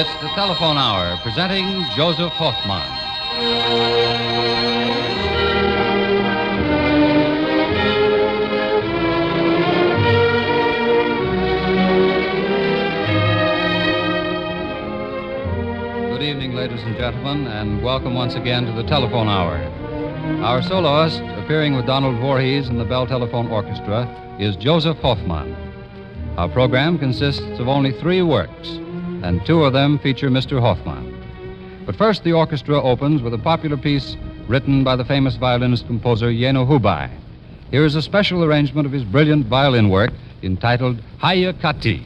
It's the Telephone Hour, presenting Josef Hofmann. Good evening, ladies and gentlemen, and welcome once again to the Telephone Hour. Our soloist, appearing with Donald Voorhees and the Bell Telephone Orchestra, is Josef Hofmann. Our program consists of only 3 works, and 2 of them feature Mr. Hofmann. But first, the orchestra opens with a popular piece written by the famous violinist-composer Yeno Hubai. Here is a special arrangement of his brilliant violin work entitled Haya Kati.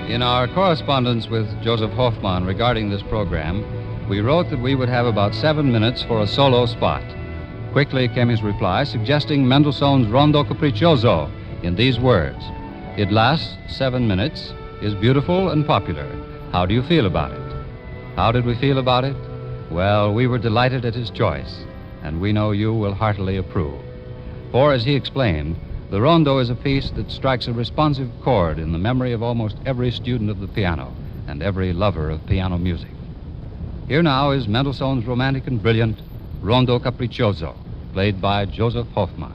In our correspondence with Josef Hofmann regarding this program, we wrote that we would have about 7 minutes for a solo spot. Quickly came his reply suggesting Mendelssohn's Rondo Capriccioso in these words: "It lasts 7 minutes, is beautiful and popular. How do you feel about it?" How did we feel about it? Well, we were delighted at his choice, and we know you will heartily approve. For, as he explained, the rondo is a piece that strikes a responsive chord in the memory of almost every student of the piano and every lover of piano music. Here now is Mendelssohn's romantic and brilliant Rondo Capriccioso, played by Josef Hofmann.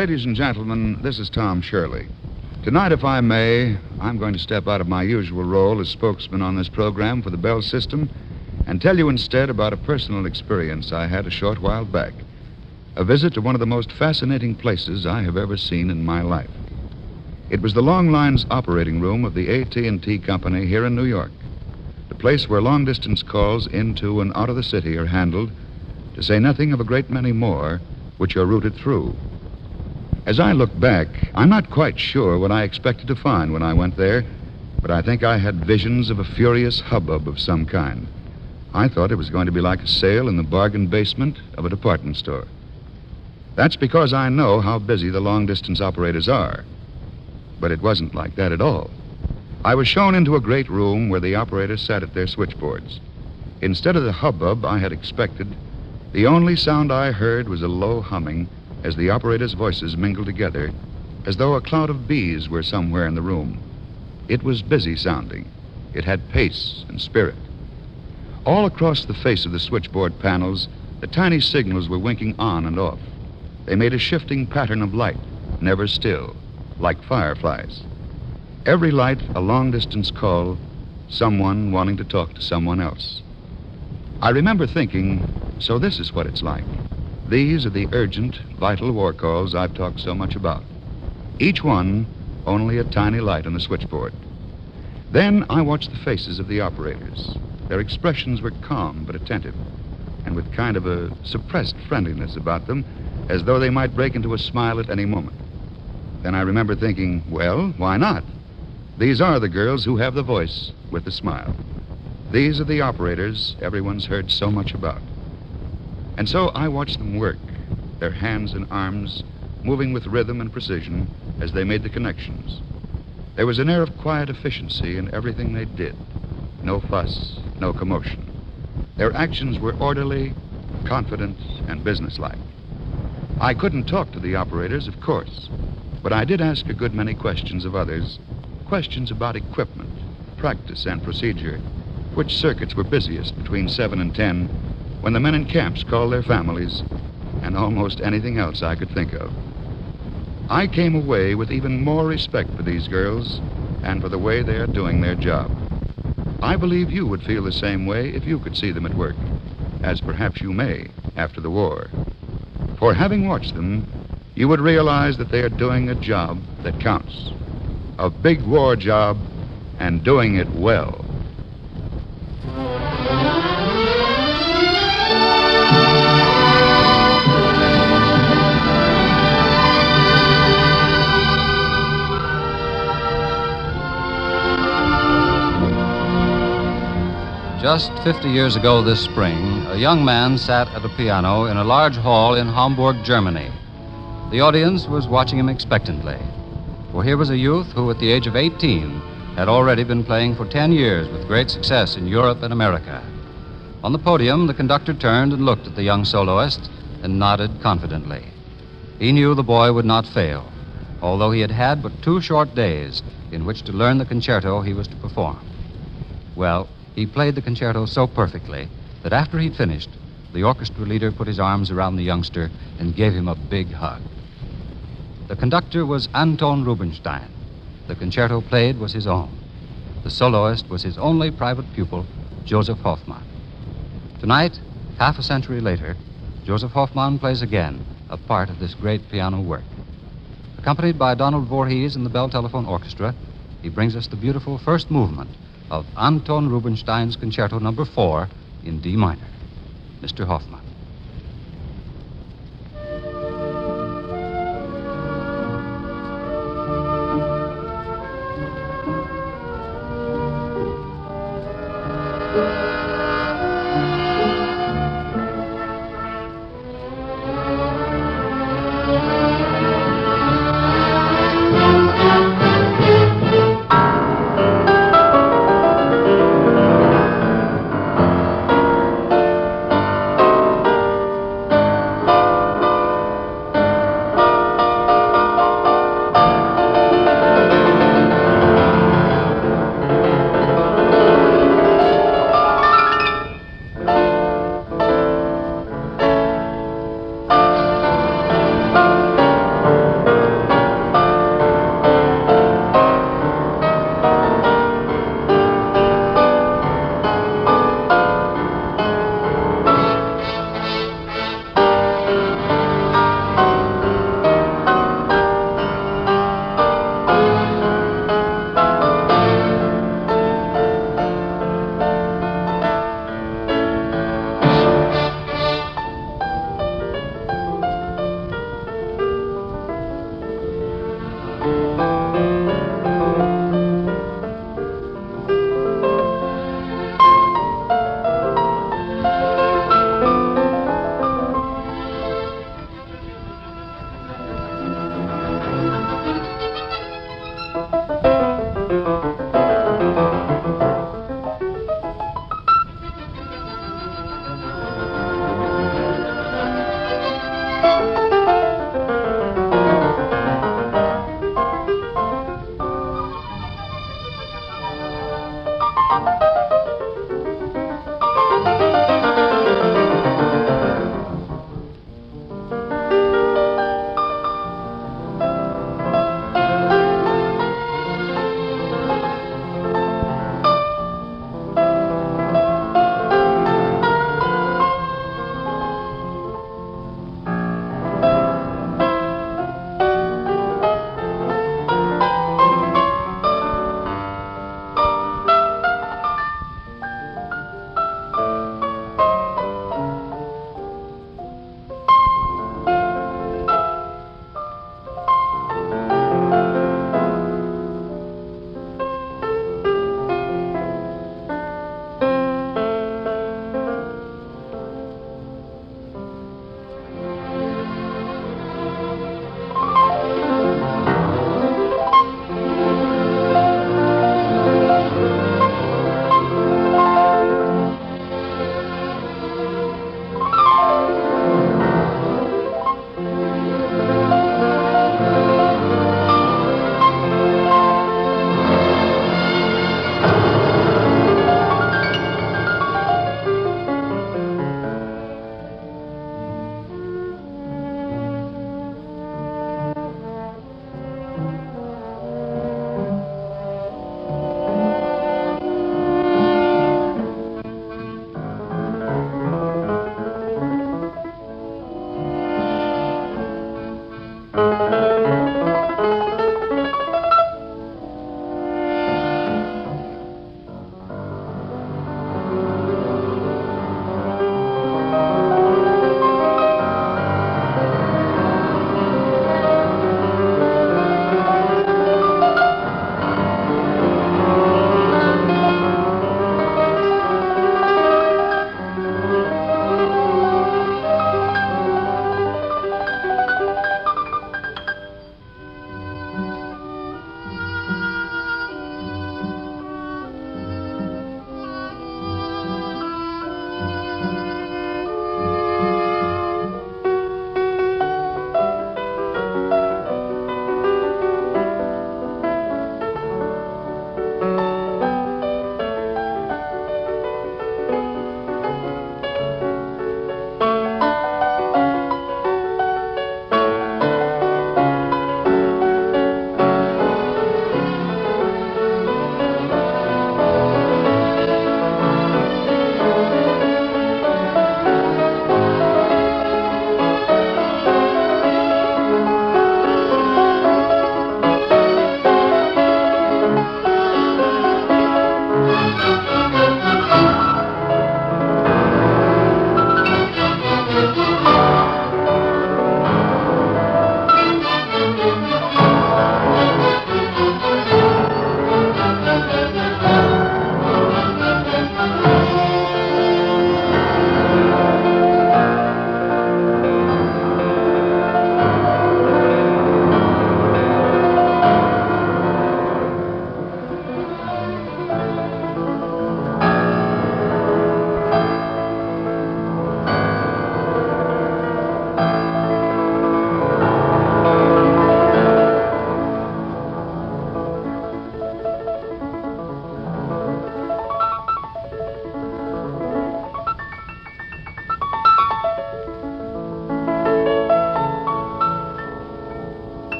Ladies and gentlemen, this is Tom Shirley. Tonight, if I may, I'm going to step out of my usual role as spokesman on this program for the Bell system and tell you instead about a personal experience I had a short while back. A visit to one of the most fascinating places I have ever seen in my life. It was the long lines operating room of the AT&T company here in New York, the place where long-distance calls into and out of the city are handled, to say nothing of a great many more which are routed through. As I look back, I'm not quite sure what I expected to find when I went there, but I think I had visions of a furious hubbub of some kind. I thought it was going to be like a sale in the bargain basement of a department store. That's because I know how busy the long-distance operators are. But it wasn't like that at all. I was shown into a great room where the operators sat at their switchboards. Instead of the hubbub I had expected, the only sound I heard was a low humming as the operators' voices mingled together, as though a cloud of bees were somewhere in the room. It was busy sounding. It had pace and spirit. All across the face of the switchboard panels, the tiny signals were winking on and off. They made a shifting pattern of light, never still, like fireflies. Every light a long-distance call, someone wanting to talk to someone else. I remember thinking, so this is what it's like. These are the urgent, vital war calls I've talked so much about. Each one only a tiny light on the switchboard. Then I watched the faces of the operators. Their expressions were calm but attentive, and with kind of a suppressed friendliness about them, as though they might break into a smile at any moment. Then I remember thinking, well, why not? These are the girls who have the voice with the smile. These are the operators everyone's heard so much about. And so I watched them work, their hands and arms moving with rhythm and precision as they made the connections. There was an air of quiet efficiency in everything they did. No fuss, no commotion. Their actions were orderly, confident, and businesslike. I couldn't talk to the operators, of course, but I did ask a good many questions of others, questions about equipment, practice, and procedure, which circuits were busiest between 7 and 10, when the men in camps called their families, and almost anything else I could think of. I came away with even more respect for these girls and for the way they are doing their job. I believe you would feel the same way if you could see them at work, as perhaps you may after the war. For having watched them, you would realize that they are doing a job that counts. A big war job, and doing it well. Just 50 years ago this spring, a young man sat at a piano in a large hall in Hamburg, Germany. The audience was watching him expectantly, for here was a youth who, at the age of 18, had already been playing for 10 years with great success in Europe and America. On the podium, the conductor turned and looked at the young soloist and nodded confidently. He knew the boy would not fail, although he had had but 2 short days in which to learn the concerto he was to perform. Well, he played the concerto so perfectly that after he'd finished, the orchestra leader put his arms around the youngster and gave him a big hug. The conductor was Anton Rubinstein. The concerto played was his own. The soloist was his only private pupil, Josef Hofmann. Tonight, half a century later, Josef Hofmann plays again a part of this great piano work. Accompanied by Donald Voorhees and the Bell Telephone Orchestra, he brings us the beautiful first movement of Anton Rubinstein's Concerto No. 4 in D minor. Mr. Hofmann.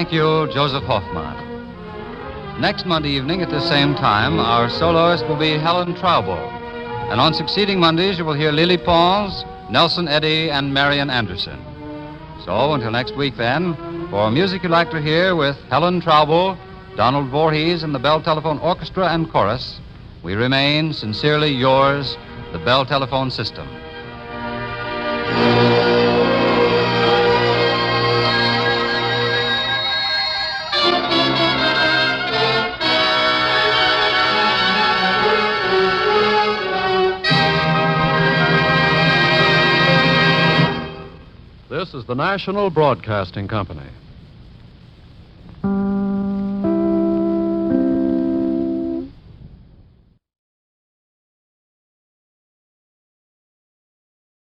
Thank you, Joseph Hofmann. Next Monday evening at the same time, our soloist will be Helen Traubel. And on succeeding Mondays, you will hear Lily Pons, Nelson Eddy, and Marian Anderson. So until next week, then, for music you'd like to hear with Helen Traubel, Donald Voorhees, and the Bell Telephone Orchestra and Chorus, we remain sincerely yours, the Bell Telephone System. is the National Broadcasting Company.